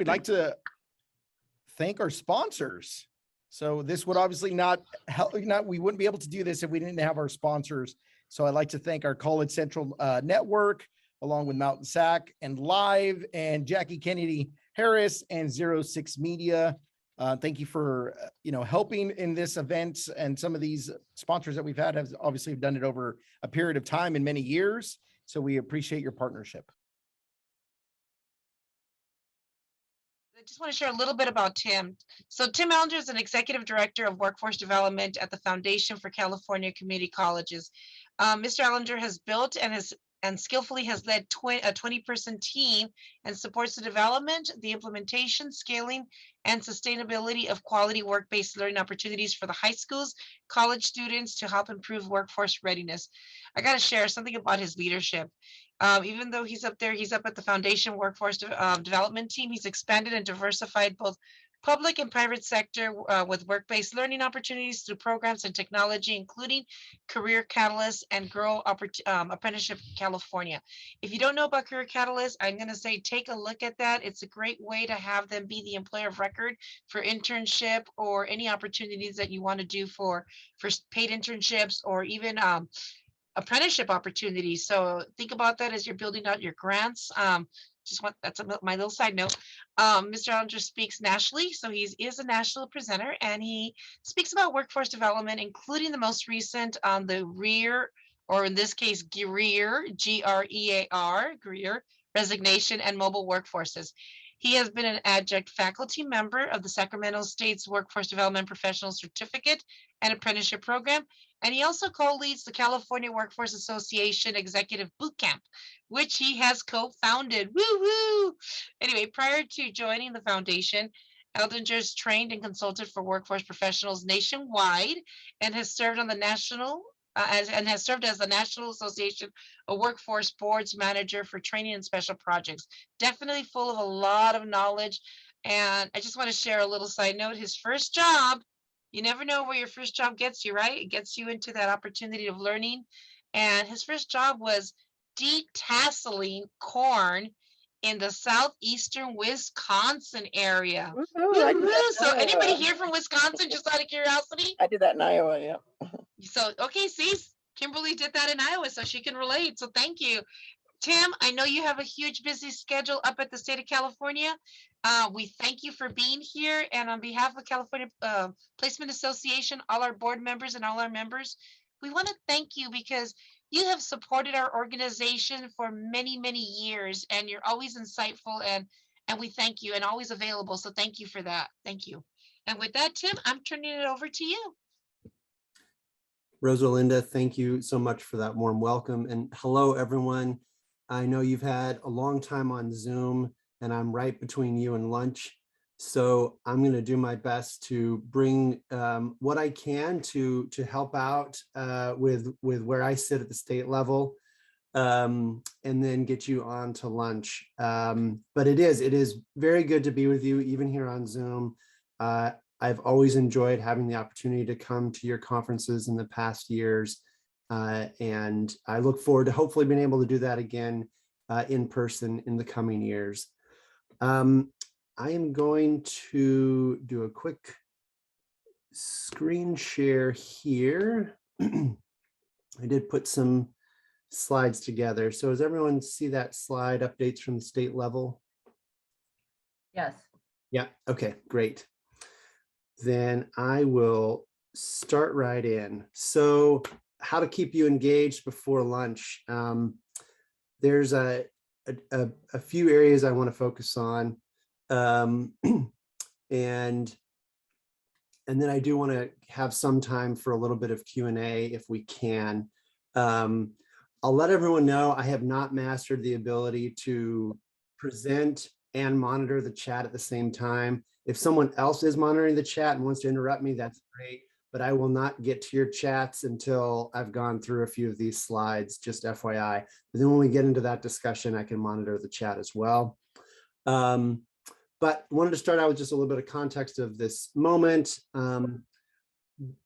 we'd like to thank our sponsors. So this would obviously not help, we wouldn't be able to do this if we didn't have our sponsors. So I'd like to thank our College Central Network, along with Mountain Sac and Live and Jackie Kennedy Harris and 06 Media. Thank you for, helping in this event. And some of these sponsors that we've had have obviously done it over a period of time and many years. So we appreciate your partnership. I just want to share a little bit about Tim. So Tim Allender is an executive director of workforce development at the Foundation for California Community Colleges. Mr. Allender has built and skillfully has led a 20-person team and supports the development, the implementation, scaling, and sustainability of quality work-based learning opportunities for the high schools, college students to help improve workforce readiness. I got to share something about his leadership. Even though he's up there, he's up at the Foundation Workforce Development Team. He's expanded and diversified both public and private sector with work-based learning opportunities through programs and technology, including Career Catalyst and Girl Apprenticeship California. If you don't know about Career Catalyst, I'm going to say take a look at that. It's a great way to have them be the employer of record for internship or any opportunities that you want to do for paid internships or even apprenticeship opportunities. So think about that as you're building out your grants. That's my little side note. Mr. Allender speaks nationally, so he is a national presenter, and he speaks about workforce development, including the most recent on the REAR, or in this case, GREAR, G-R-E-A-R, GREAR, resignation and mobile workforces. He has been an adjunct faculty member of the Sacramento State's Workforce Development Professional Certificate and Apprenticeship Program, and he also co-leads the California Workforce Association Executive Bootcamp, which he has co-founded. Woo-hoo! Anyway, prior to joining the foundation, Aldinger's trained and consulted for workforce professionals nationwide and has served on the national has served as the National Association of Workforce Boards Manager for Training and Special Projects. Definitely full of a lot of knowledge. And I just want to share a little side note. His first job, you never know where your first job gets you, right? It gets you into that opportunity of learning. And his first job was detasseling corn in the southeastern Wisconsin area. So anybody here from Wisconsin, just out of curiosity? I did that in Iowa, yeah. So, okay, see, Kimberly did that in Iowa, so she can relate. So thank you. Tim, I know you have a huge busy schedule up at the state of California. We thank you for being here. And on behalf of California Placement Association, all our board members and all our members, we want to thank you because you have supported our organization for many, many years, and you're always insightful, and we thank you and always available. So thank you for that. Thank you. And with that, Tim, I'm turning it over to you. Rosalinda, thank you so much for that warm welcome. And hello, everyone. I know you've had a long time on Zoom, and I'm right between you and lunch. So I'm going to do my best to bring what I can to help out with where I sit at the state level, and then get you on to lunch. But it is very good to be with you, even here on Zoom. I've always enjoyed having the opportunity to come to your conferences in the past years. And I look forward to hopefully being able to do that again in person in the coming years. I am going to do a quick screen share here. I did put some slides together. So does everyone see that slide, updates from the state level? Yes. Yeah, okay, great. Then I will start right in. So how to keep you engaged before lunch. There's a few areas I want to focus on. And then I do want to have some time for a little bit of Q&A if we can. I'll let everyone know I have not mastered the ability to present and monitor the chat at the same time. If someone else is monitoring the chat and wants to interrupt me, that's great, but I will not get to your chats until I've gone through a few of these slides, just FYI. But then when we get into that discussion, I can monitor the chat as well. But wanted to start out with just a little bit of context of this moment.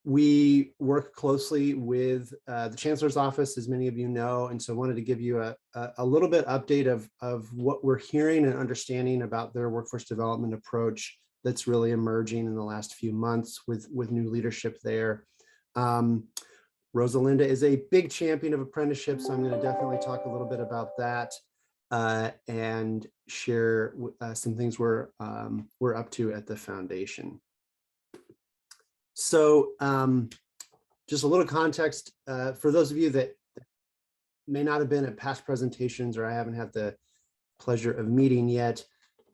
we work closely with the Chancellor's Office, as many of you know, and so I wanted to give you a little bit update of what we're hearing and understanding about their workforce development approach that's really emerging in the last few months with new leadership there. Rosalinda is a big champion of apprenticeships, so I'm going to definitely talk a little bit about that and share some things we're up to at the foundation. So just a little context for those of you that may not have been at past presentations or I haven't had the pleasure of meeting yet.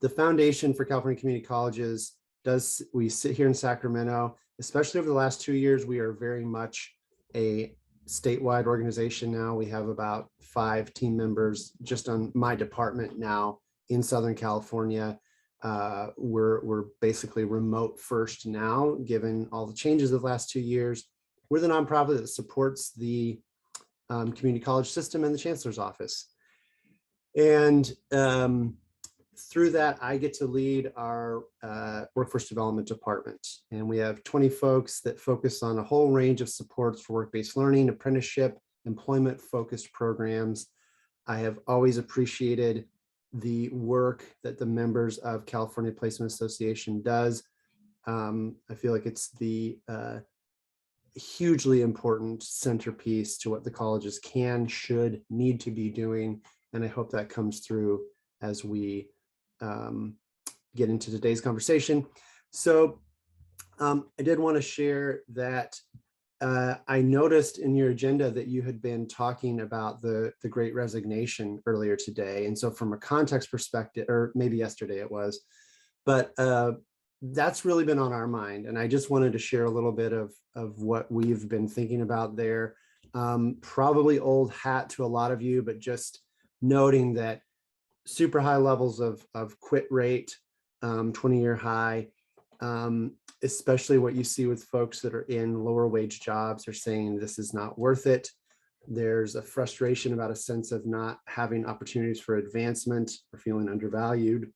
The Foundation for California Community Colleges we sit here in Sacramento, especially over the last 2 years, we are very much a statewide organization now. We have about 5 team members just on my department now in Southern California. We're basically remote first now, given all the changes of the last 2 years. We're the nonprofit that supports the community college system and the Chancellor's Office. And through that, I get to lead our workforce development department. And we have 20 folks that focus on a whole range of supports for work-based learning, apprenticeship, employment-focused programs. I have always appreciated the work that the members of California Placement Association does. I feel like it's the hugely important centerpiece to what the colleges can, should, need to be doing. And I hope that comes through as we get into today's conversation. So I did want to share that I noticed in your agenda that you had been talking about the Great Resignation earlier today. And so from a context perspective, or maybe yesterday it was, but that's really been on our mind. And I just wanted to share a little bit of what we've been thinking about there. Probably old hat to a lot of you, but just noting that super high levels of quit rate, 20-year high, especially what you see with folks that are in lower wage jobs are saying this is not worth it. There's a frustration about a sense of not having opportunities for advancement or feeling undervalued.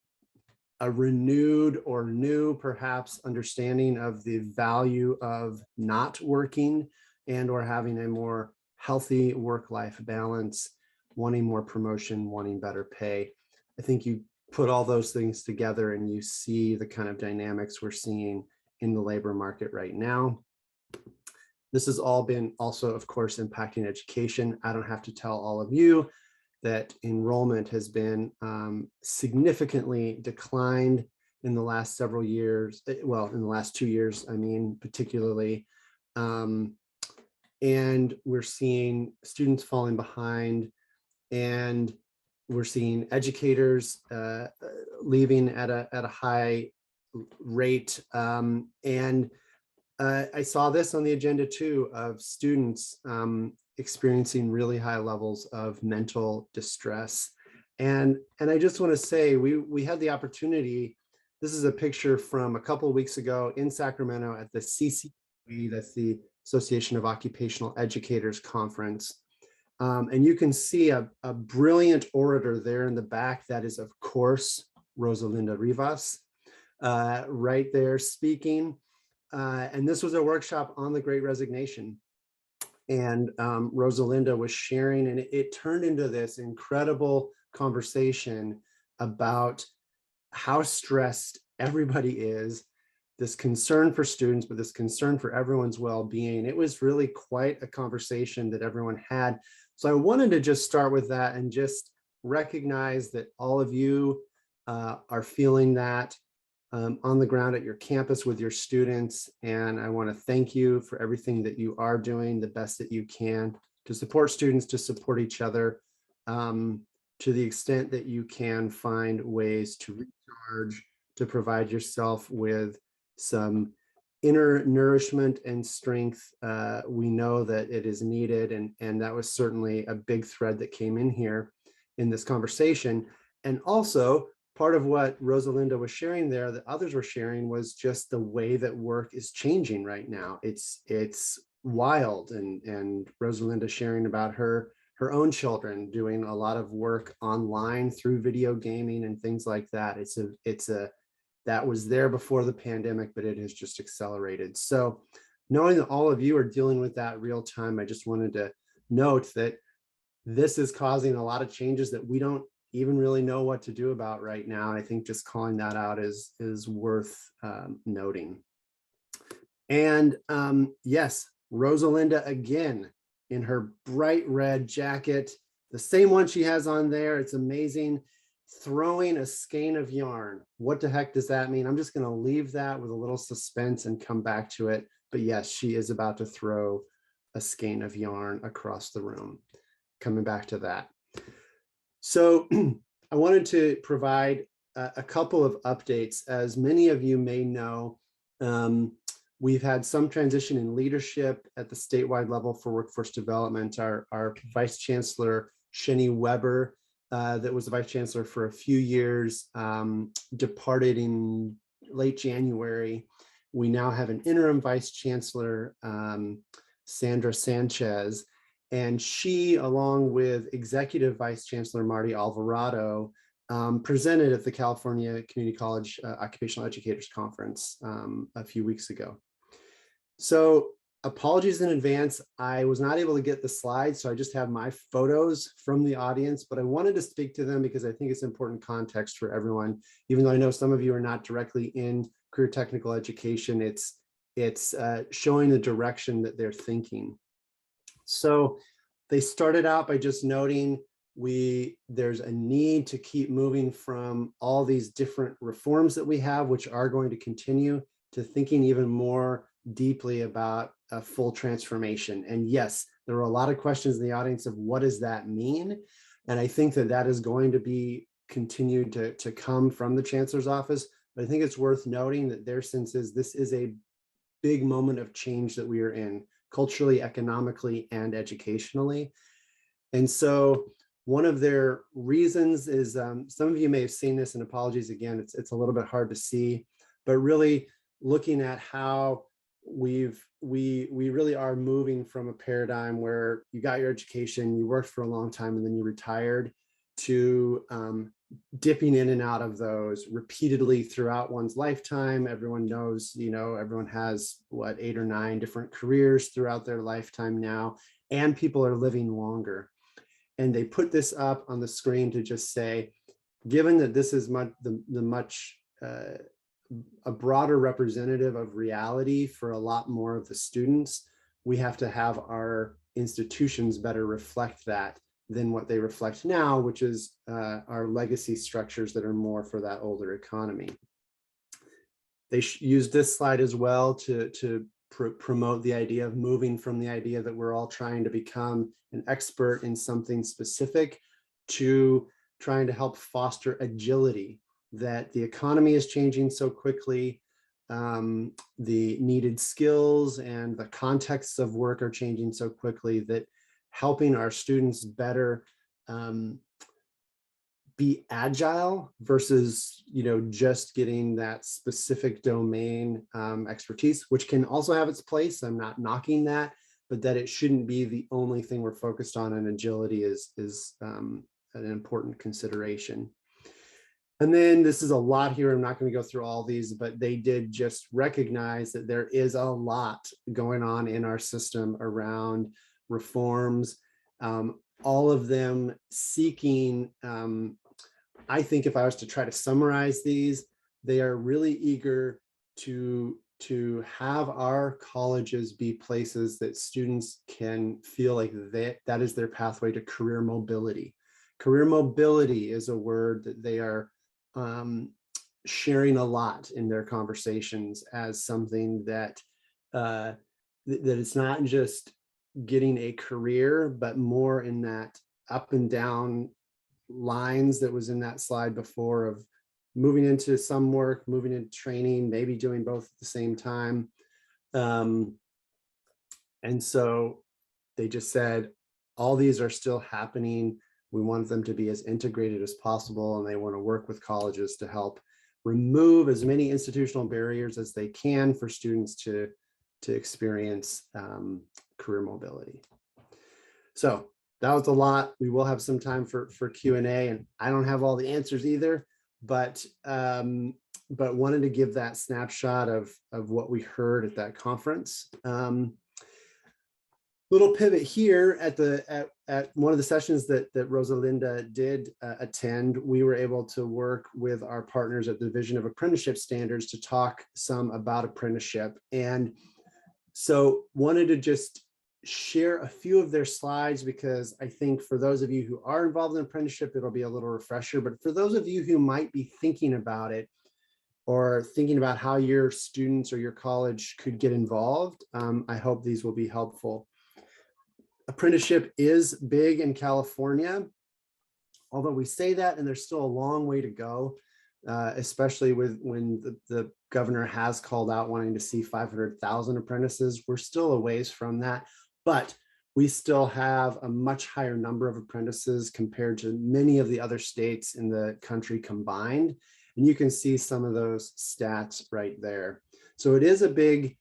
A renewed or new, perhaps, understanding of the value of not working and or having a more healthy work-life balance, wanting more promotion, wanting better pay. I think you put all those things together and you see the kind of dynamics we're seeing in the labor market right now. This has all been also, of course, impacting education. I don't have to tell all of you that enrollment has been significantly declined in the last several years. Well, in the last 2 years, I mean, particularly. And we're seeing students falling behind, and we're seeing educators leaving at a high rate. And I saw this on the agenda too, of students experiencing really high levels of mental distress. And I just want to say, we had the opportunity, this is a picture from a couple of weeks ago in Sacramento at the CCE, that's the Association of Occupational Educators Conference. And you can see a brilliant orator there in the back. That is, of course, Rosalinda Rivas, right there speaking. And this was a workshop on the Great Resignation. And Rosalinda was sharing, and it turned into this incredible conversation about how stressed everybody is, this concern for students, but this concern for everyone's well-being. It was really quite a conversation that everyone had. So I wanted to just start with that and just recognize that all of you are feeling that on the ground at your campus with your students. And I want to thank you for everything that you are doing, the best that you can to support students, to support each other, to the extent that you can find ways to recharge, to provide yourself with some inner nourishment and strength. We know that it is needed, and that was certainly a big thread that came in here in this conversation. And also part of what Rosalinda was sharing there that others were sharing was just the way that work is changing right now. It's wild, and Rosalinda sharing about her own children doing a lot of work online through video gaming and things like that. That was there before the pandemic, but it has just accelerated. So knowing that all of you are dealing with that real time, I just wanted to note that this is causing a lot of changes that we don't even really know what to do about right now. And I think just calling that out is worth noting. And yes, Rosalinda again in her bright red jacket, the same one she has on there. It's amazing. Throwing a skein of yarn. What the heck does that mean? I'm just going to leave that with a little suspense and come back to it. But yes, she is about to throw a skein of yarn across the room. Coming back to that. So I wanted to provide a couple of updates. As many of you may know, we've had some transition in leadership at the statewide level for workforce development. Our Vice Chancellor, Shani Weber, that was the Vice Chancellor for a few years, departed in late January. We now have an interim Vice Chancellor, Sandra Sanchez, and she, along with Executive Vice Chancellor Marty Alvarado, presented at the California Community College Occupational Educators Conference a few weeks ago. So apologies in advance. I was not able to get the slides, so I just have my photos from the audience, but I wanted to speak to them because I think it's important context for everyone. Even though I know some of you are not directly in career technical education, it's showing the direction that they're thinking. So they started out by just noting there's a need to keep moving from all these different reforms that we have, which are going to continue, to thinking even more deeply about a full transformation. And yes, there were a lot of questions in the audience of what does that mean? And I think that is going to be continued to come from the Chancellor's office. But I think it's worth noting that their sense is this is a big moment of change that we are in, culturally, economically, and educationally. And so one of their reasons is, some of you may have seen this, and apologies again, it's a little bit hard to see, but really looking at how we really are moving from a paradigm where you got your education, you worked for a long time, and then you retired, to dipping in and out of those repeatedly throughout one's lifetime. Everyone knows, everyone has 8 or 9 different careers throughout their lifetime now, and people are living longer. And they put this up on the screen to just say, given that this is a broader representative of reality for a lot more of the students, we have to have our institutions better reflect that than what they reflect now, which is our legacy structures that are more for that older economy. They used this slide as well to promote the idea of moving from the idea that we're all trying to become an expert in something specific to trying to help foster agility, that the economy is changing so quickly, the needed skills and the contexts of work are changing so quickly, that helping our students better be agile versus just getting that specific domain expertise, which can also have its place. I'm not knocking that, but that it shouldn't be the only thing we're focused on, and agility is an important consideration. And then this is a lot here. I'm not going to go through all these, but they did just recognize that there is a lot going on in our system around reforms, all of them seeking, I think if I was to try to summarize these, they are really eager to have our colleges be places that students can feel like that is their pathway to career mobility. Career mobility is a word that they are sharing a lot in their conversations as something that that it's not just getting a career, but more in that up and down lines that was in that slide before, of moving into some work, moving into training, maybe doing both at the same time. And so they just said, all these are still happening. We want them to be as integrated as possible, and they want to work with colleges to help remove as many institutional barriers as they can for students to experience career mobility. So that was a lot. We will have some time for Q&A, and I don't have all the answers either, but but wanted to give that snapshot of what we heard at that conference. Little pivot here at one of the sessions that Rosalinda did attend. We were able to work with our partners at the Division of Apprenticeship Standards to talk some about apprenticeship. And so wanted to just share a few of their slides, because I think for those of you who are involved in apprenticeship, it'll be a little refresher. But for those of you who might be thinking about it, or thinking about how your students or your college could get involved, I hope these will be helpful. Apprenticeship is big in California, although we say that, and there's still a long way to go, especially when the governor has called out wanting to see 500,000 apprentices. We're still a ways from that, but we still have a much higher number of apprentices compared to many of the other states in the country combined. And you can see some of those stats right there. So it is a big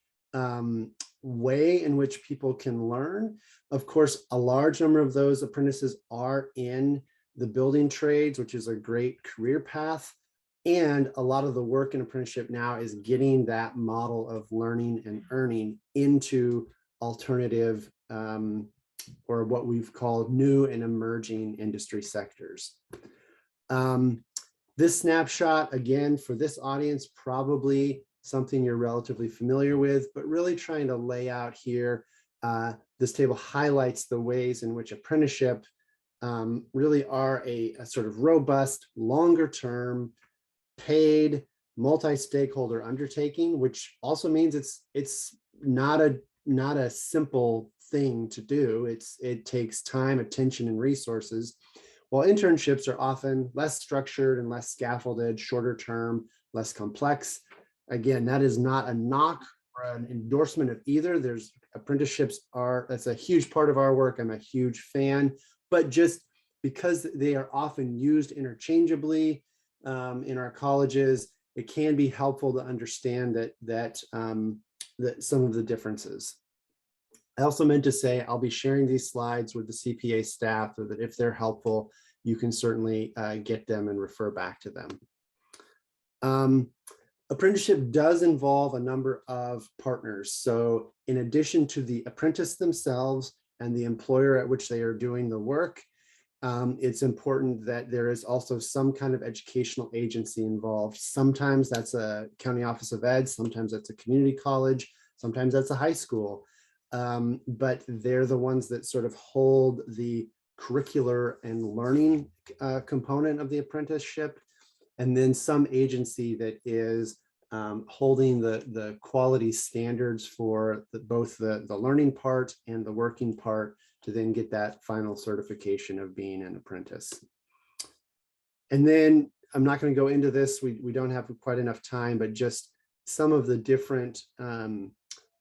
way in which people can learn. Of course, a large number of those apprentices are in the building trades, which is a great career path. And a lot of the work in apprenticeship now is getting that model of learning and earning into alternative or what we've called new and emerging industry sectors. This snapshot, again, for this audience, probably something you're relatively familiar with, but really trying to lay out here. This table highlights the ways in which apprenticeship really are a sort of robust, longer term, paid, multi-stakeholder undertaking, which also means it's not a simple thing to do. It takes time, attention, and resources. While internships are often less structured and less scaffolded, shorter term, less complex. Again, that is not a knock or an endorsement of either. There's apprenticeships that's a huge part of our work. I'm a huge fan, but just because they are often used interchangeably in our colleges, it can be helpful to understand that some of the differences. I also meant to say I'll be sharing these slides with the CPA staff so that if they're helpful, you can certainly get them and refer back to them. Apprenticeship does involve a number of partners. So in addition to the apprentice themselves and the employer at which they are doing the work, it's important that there is also some kind of educational agency involved. Sometimes that's a county office of ed, sometimes that's a community college, sometimes that's a high school. But they're the ones that sort of hold the curricular and learning component of the apprenticeship. And then some agency that is holding the quality standards for both the learning part and the working part to then get that final certification of being an apprentice. And then I'm not going to go into this. We don't have quite enough time, but just some of the different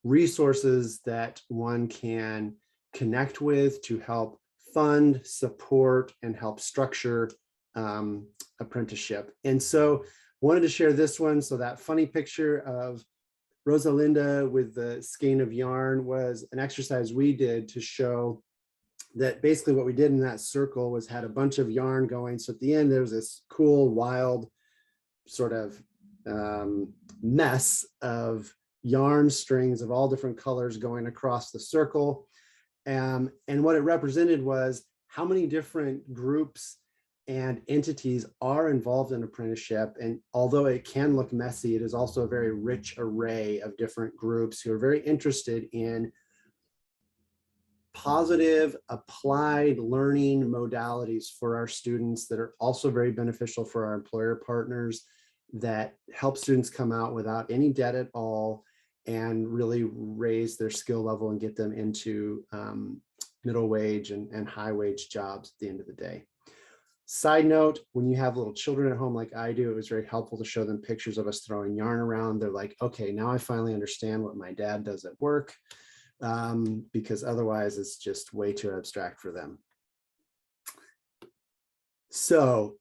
resources that one can connect with to help fund, support, and help structure apprenticeship. And so wanted to share this one. So that funny picture of Rosalinda with the skein of yarn was an exercise we did to show that basically what we did in that circle was had a bunch of yarn going. So at the end, there was this cool, wild sort of mess of yarn strings of all different colors going across the circle. And what it represented was how many different groups and entities are involved in apprenticeship. And although it can look messy, it is also a very rich array of different groups who are very interested in positive applied learning modalities for our students that are also very beneficial for our employer partners, that help students come out without any debt at all and really raise their skill level and get them into middle wage and high wage jobs at the end of the day. Side note, when you have little children at home like I do, it was very helpful to show them pictures of us throwing yarn around. They're like, okay, now I finally understand what my dad does at work, because otherwise it's just way too abstract for them. So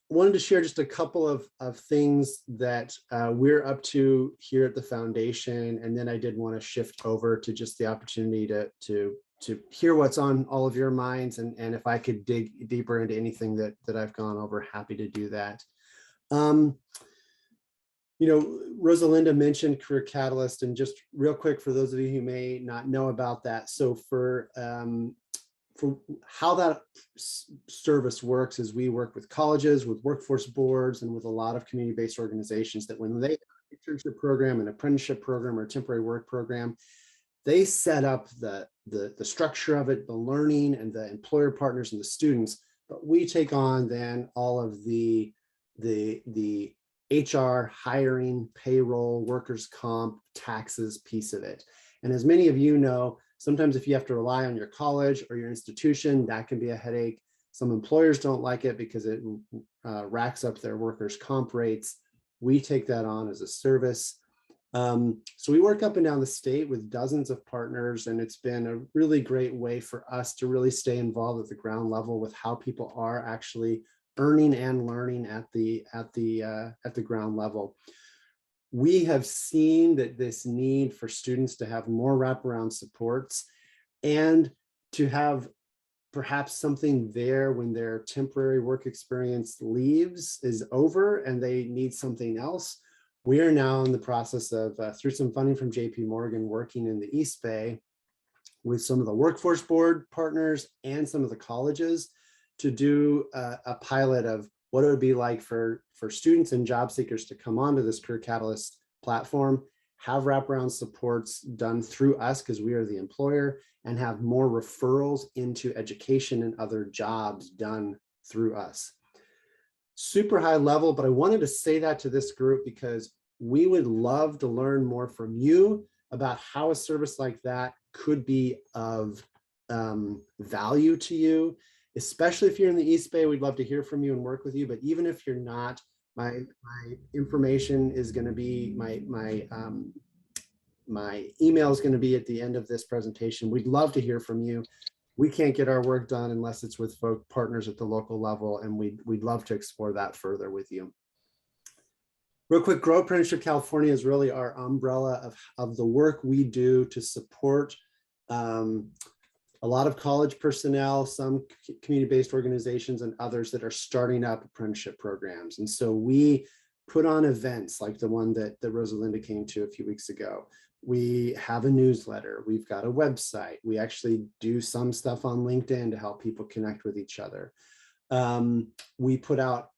wanted to share just a couple of things that we're up to here at the foundation. And then I did want to shift over to just the opportunity to hear what's on all of your minds. And if I could dig deeper into anything that I've gone over, happy to do that. Rosalinda mentioned Career Catalyst, and just real quick for those of you who may not know about that. So for how that service works is we work with colleges, with workforce boards, and with a lot of community-based organizations that when they have an internship program, an apprenticeship program, or a temporary work program, they set up the structure of it, the learning, and the employer partners and the students. But we take on then all of the HR, hiring, payroll, workers' comp, taxes piece of it. And as many of you know, sometimes if you have to rely on your college or your institution, that can be a headache. Some employers don't like it because it racks up their workers' comp rates. We take that on as a service. So we work up and down the state with dozens of partners, and it's been a really great way for us to really stay involved at the ground level with how people are actually earning and learning at the ground level. We have seen that this need for students to have more wraparound supports and to have perhaps something there when their temporary work experience is over and they need something else. We are now in the process of, through some funding from JP Morgan, working in the East Bay with some of the workforce board partners and some of the colleges to do a pilot of what it would be like for students and job seekers to come onto this Career Catalyst platform, have wraparound supports done through us because we are the employer, and have more referrals into education and other jobs done through us. Super high level, but I wanted to say that to this group because we would love to learn more from you about how a service like that could be of value to you, especially if you're in the East Bay. We'd love to hear from you and work with you, but even if you're not, my information is going to be, my email is going to be at the end of this presentation. We'd love to hear from you. We can't get our work done unless it's with partners at the local level, and we'd love to explore that further with you. Real quick, Grow Apprenticeship California is really our umbrella of the work we do to support a lot of college personnel, some community-based organizations, and others that are starting up apprenticeship programs. And so we put on events like the one that Rosalinda came to a few weeks ago. We have a newsletter. We've got a website. We actually do some stuff on LinkedIn to help people connect with each other. We put out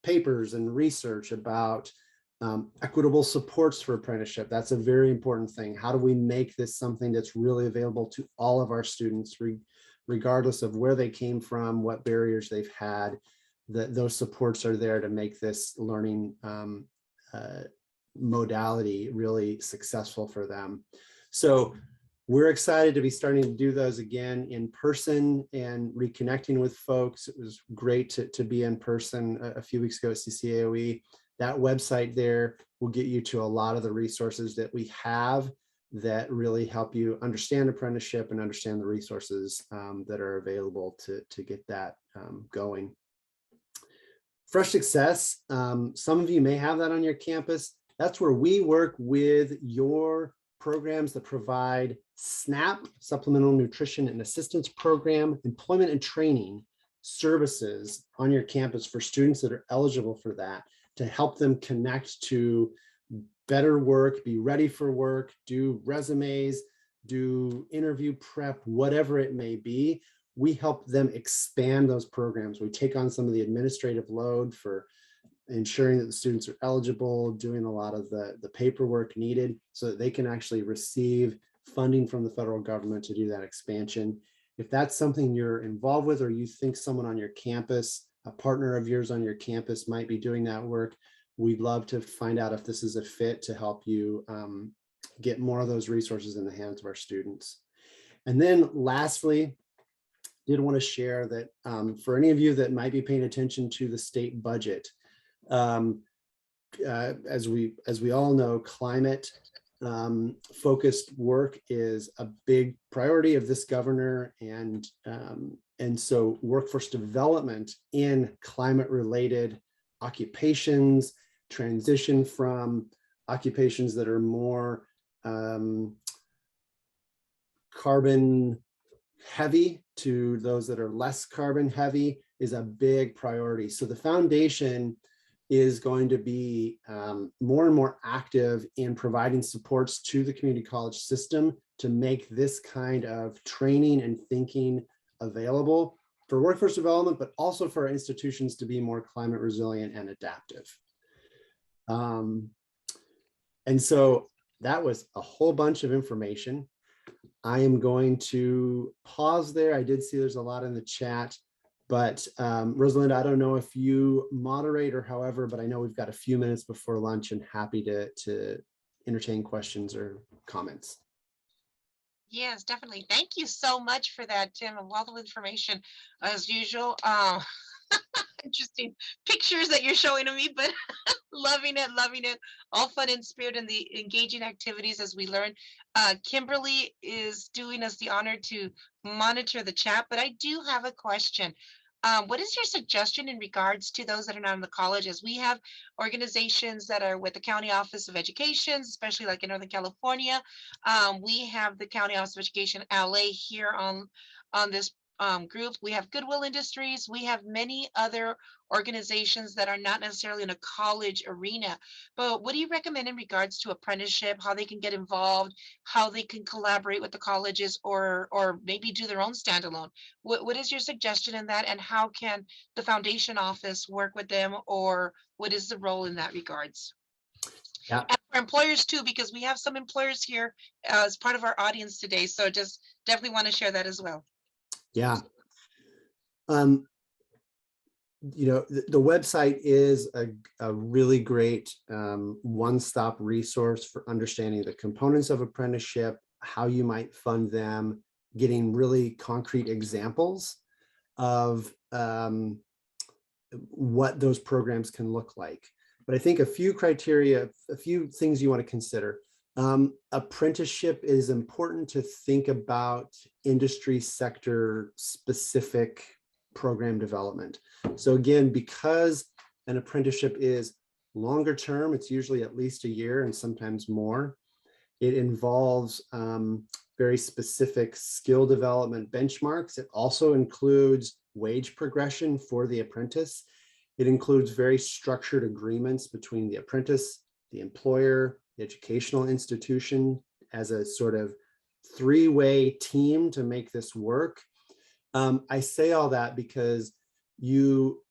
papers and research about equitable supports for apprenticeship. That's a very important thing. How do we make this something that's really available to all of our students, regardless of where they came from, what barriers they've had? Those supports are there to make this learning modality really successful for them. So we're excited to be starting to do those again in person and reconnecting with folks. It was great to be in person a few weeks ago at CCAOE. That website there will get you to a lot of the resources that we have that really help you understand apprenticeship and understand the resources that are available to get that going. Fresh Success, some of you may have that on your campus. That's where we work with your programs that provide SNAP, Supplemental Nutrition and Assistance Program, employment and training services on your campus for students that are eligible for that, to help them connect to better work, be ready for work, do resumes, do interview prep, whatever it may be. We help them expand those programs. We take on some of the administrative load for ensuring that the students are eligible, doing a lot of the paperwork needed so that they can actually receive funding from the federal government to do that expansion. If that's something you're involved with, or you think someone on your campus, a partner of yours on your campus might be doing that work, we'd love to find out if this is a fit to help you get more of those resources in the hands of our students. And then lastly, did want to share that for any of you that might be paying attention to the state budget, as we all know, climate focused work is a big priority of this governor, and so workforce development in climate related occupations, transition from occupations that are more carbon heavy to those that are less carbon heavy is a big priority. So the foundation is going to be more and more active in providing supports to the community college system to make this kind of training and thinking available for workforce development, but also for our institutions to be more climate resilient and adaptive. And so that was a whole bunch of information. I am going to pause there. I did see there's a lot in the chat, but Rosalind, I don't know if you moderate or however, but I know we've got a few minutes before lunch and happy to entertain questions or comments. Yes, definitely. Thank you so much for that, Tim. A wealth of information as usual. Interesting pictures that you're showing to me, but loving it, loving it. All fun and spirit and the engaging activities as we learn. Kimberly is doing us the honor to monitor the chat, but I do have a question. What is your suggestion in regards to those that are not in the colleges? We have organizations that are with the County Office of Education, especially like in Northern California. We have the County Office of Education LA here on this group. We have Goodwill Industries. We have many other organizations that are not necessarily in a college arena. But what do you recommend in regards to apprenticeship, how they can get involved, how they can collaborate with the colleges, or maybe do their own standalone? What is your suggestion in that, and how can the foundation office work with them, or what is the role in that regards? Yeah. And for employers too, because we have some employers here as part of our audience today. So just definitely want to share that as well. Yeah. You know, the website is a really great one-stop resource for understanding the components of apprenticeship, how you might fund them, getting really concrete examples of what those programs can look like. But I think a few criteria, a few things you want to consider. Apprenticeship is important to think about industry sector specific program development. So again, because an apprenticeship is longer term, it's usually at least a year and sometimes more. It involves very specific skill development benchmarks. It also includes wage progression for the apprentice. It includes very structured agreements between the apprentice, the employer, the educational institution as a sort of three-way team to make this work. I say all that because you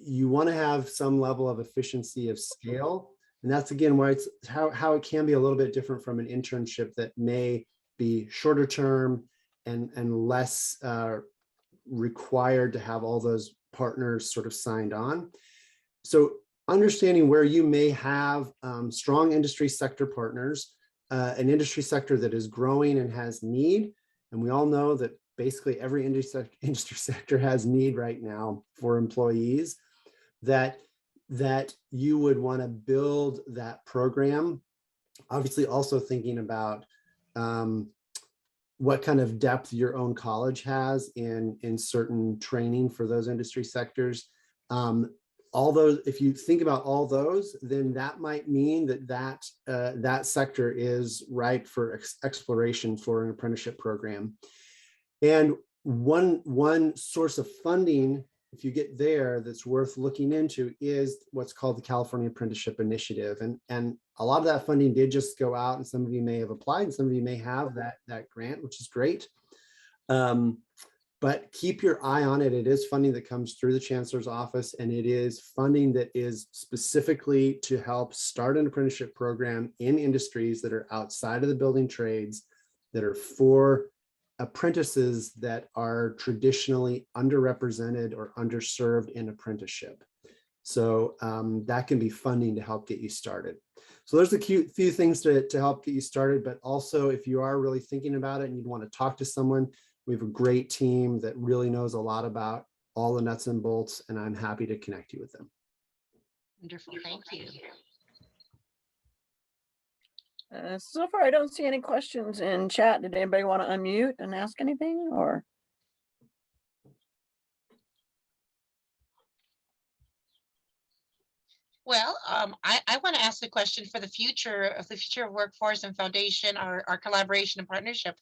want to have some level of efficiency of scale. And that's again why it's how it can be a little bit different from an internship that may be shorter term and less required to have all those partners sort of signed on. So understanding where you may have strong industry sector partners, an industry sector that is growing and has need. And we all know that basically every industry sector has need right now for employees, that you would want to build that program. Obviously also thinking about what kind of depth your own college has in certain training for those industry sectors. All those, if you think about all those, then that might mean that sector is ripe for exploration for an apprenticeship program. And one source of funding, if you get there, that's worth looking into is what's called the California Apprenticeship Initiative. And a lot of that funding did just go out, and some of you may have applied and some of you may have that grant, which is great. But keep your eye on it. It is funding that comes through the Chancellor's office, and it is funding that is specifically to help start an apprenticeship program in industries that are outside of the building trades, that are for apprentices that are traditionally underrepresented or underserved in apprenticeship. So that can be funding to help get you started. So there's a few things to help get you started, but also if you are really thinking about it and you'd want to talk to someone, we have a great team that really knows a lot about all the nuts and bolts, and I'm happy to connect you with them. Wonderful, thank you. So far, I don't see any questions in chat. Did anybody want to unmute and ask anything, or? Well, I want to ask the question for the future of workforce and foundation, our collaboration and partnership.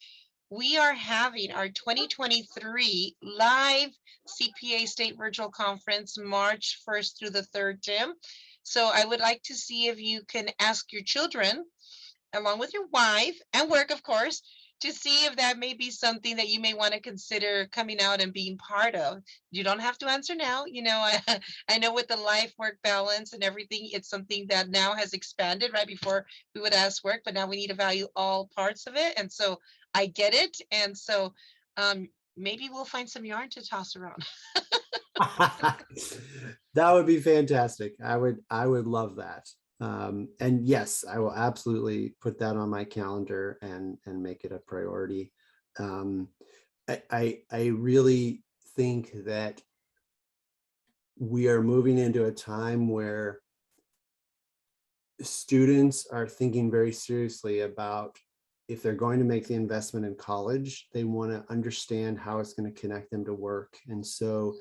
We are having our 2023 live CPA State Virtual Conference, March 1st through the 3rd, Tim. So I would like to see if you can ask your children, along with your wife and work, of course, to see if that may be something that you may want to consider coming out and being part of. You don't have to answer now. You know, I know with the life work balance and everything, it's something that now has expanded. Right before we would ask work, but now we need to value all parts of it. And so I get it. And so maybe we'll find some yarn to toss around. That would be fantastic. I would love that. And yes, I will absolutely put that on my calendar and make it a priority. I really think that we are moving into a time where students are thinking very seriously about, if they're going to make the investment in college, they want to understand how it's going to connect them to work. And so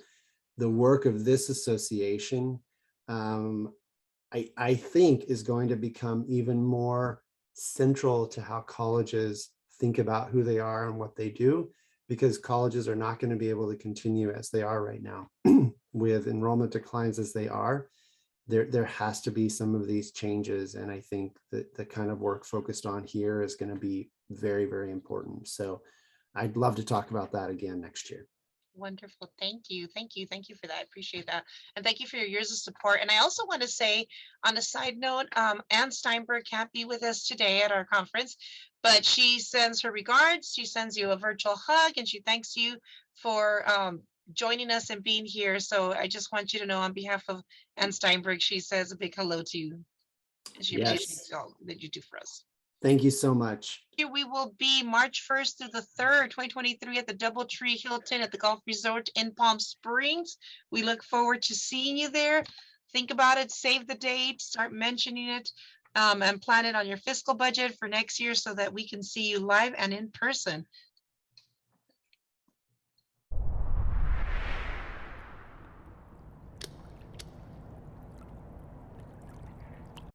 the work of this association, I think, is going to become even more central to how colleges think about who they are and what they do, because colleges are not going to be able to continue as they are right now. With enrollment declines as they are, there has to be some of these changes. And I think that the kind of work focused on here is going to be very, very important. So I'd love to talk about that again next year. Wonderful. Thank you. Thank you. Thank you for that. I appreciate that. And thank you for your years of support. And I also want to say, on a side note, Ann Steinberg can't be with us today at our conference, but she sends her regards. She sends you a virtual hug, and she thanks you for joining us and being here. So I just want you to know, on behalf of Ann Steinberg, she says a big hello to you. And she appreciates all that you do for us. Thank you so much. Here we will be March 1st through the 3rd, 2023 at the Doubletree Hilton at the Golf Resort in Palm Springs. We look forward to seeing you there. Think about it, save the date, start mentioning it, and plan it on your fiscal budget for next year so that we can see you live and in person.